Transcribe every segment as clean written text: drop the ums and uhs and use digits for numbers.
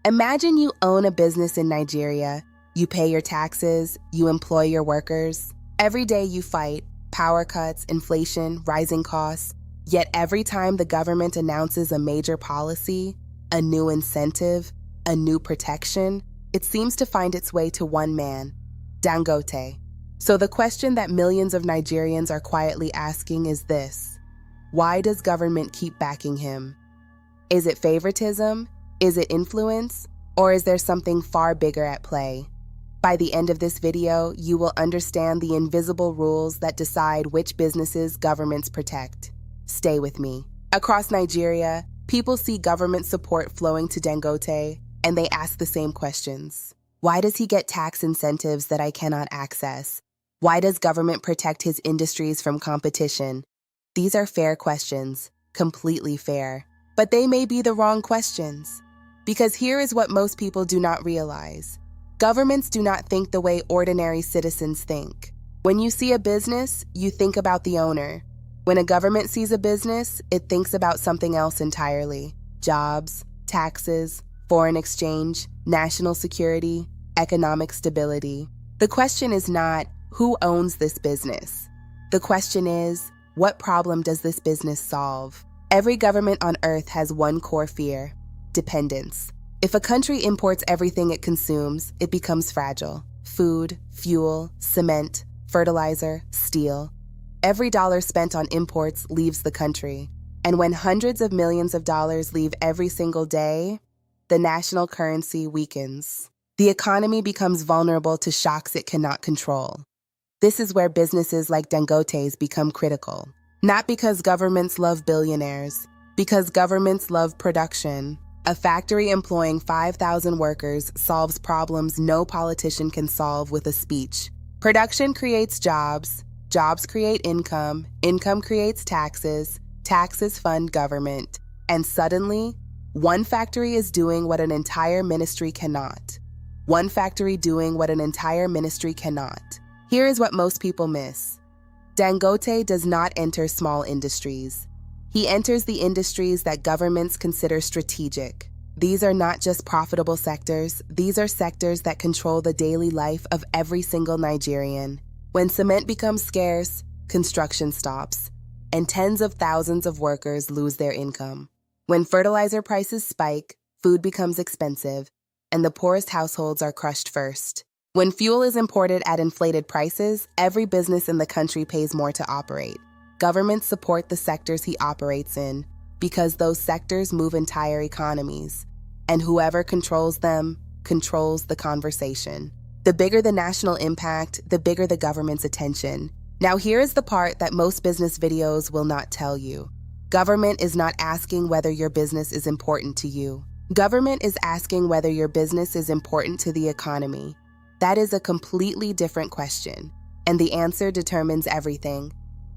Imagine you own a business in Nigeria. You pay your taxes, you employ your workers. Every day you fight power cuts, inflation, rising costs. Yet every time the government announces a major policy, a new incentive, a new protection, it seems to find its way to one man, Dangote. So the question that millions of Nigerians are quietly asking is this: why does government keep backing him? Is it favoritism? Is it influence? Or is there something far bigger at play? By the end of this video, you will understand the invisible rules that decide which businesses governments protect. Stay with me. Across Nigeria, people see government support flowing to Dangote, and they ask the same questions. Why does he get tax incentives that I cannot access? Why does government protect his industries from competition? These are fair questions, completely fair. But they may be the wrong questions. Because here is what most people do not realize. Governments do not think the way ordinary citizens think. When you see a business, you think about the owner. When a government sees a business, it thinks about something else entirely. Jobs, taxes, foreign exchange, national security, economic stability. The question is not, who owns this business? The question is, what problem does this business solve? Every government on earth has one core fear: dependence. If a country imports everything it consumes, it becomes fragile. Food, fuel, cement, fertilizer, steel. Every dollar spent on imports leaves the country. And when hundreds of millions of dollars leave every single day, the national currency weakens. The economy becomes vulnerable to shocks it cannot control. This is where businesses like Dangote's become critical. Not because governments love billionaires, because governments love production. A factory employing 5,000 workers solves problems no politician can solve with a speech. Production creates jobs, jobs create income, income creates taxes, taxes fund government, and suddenly, one factory is doing what an entire ministry cannot. One factory doing what an entire ministry cannot. Here is what most people miss. Dangote does not enter small industries. He enters the industries that governments consider strategic. These are not just profitable sectors, these are sectors that control the daily life of every single Nigerian. When cement becomes scarce, construction stops, and tens of thousands of workers lose their income. When fertilizer prices spike, food becomes expensive, and the poorest households are crushed first. When fuel is imported at inflated prices, every business in the country pays more to operate. Governments support the sectors he operates in because those sectors move entire economies, and whoever controls them controls the conversation. The bigger the national impact, the bigger the government's attention. Now here is the part that most business videos will not tell you. Government is not asking whether your business is important to you. Government is asking whether your business is important to the economy. That is a completely different question, and the answer determines everything.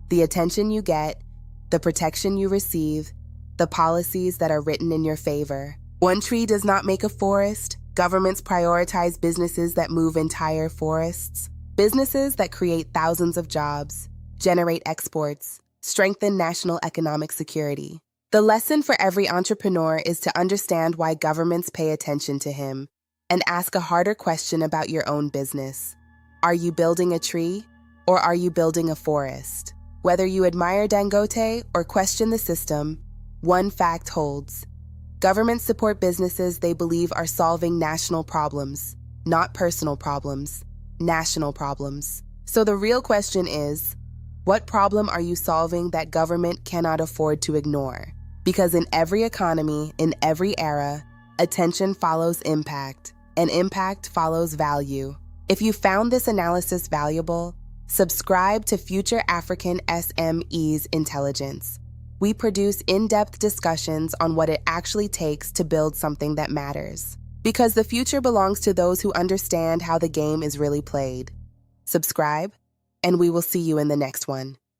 The attention you get, the protection you receive, the policies that are written in your favor. One tree does not make a forest. Governments prioritize businesses that move entire forests. Businesses that create thousands of jobs, generate exports, strengthen national economic security. The lesson for every entrepreneur is to understand why governments pay attention to him, and ask a harder question about your own business. Are you building a tree, or are you building a forest? Whether you admire Dangote or question the system, one fact holds. Governments support businesses they believe are solving national problems, not personal problems, national problems. So the real question is, what problem are you solving that government cannot afford to ignore? Because in every economy, in every era, attention follows impact, and impact follows value. If you found this analysis valuable, subscribe to Future African SMEs Intelligence. We produce in-depth discussions on what it actually takes to build something that matters. Because the future belongs to those who understand how the game is really played. Subscribe, and we will see you in the next one.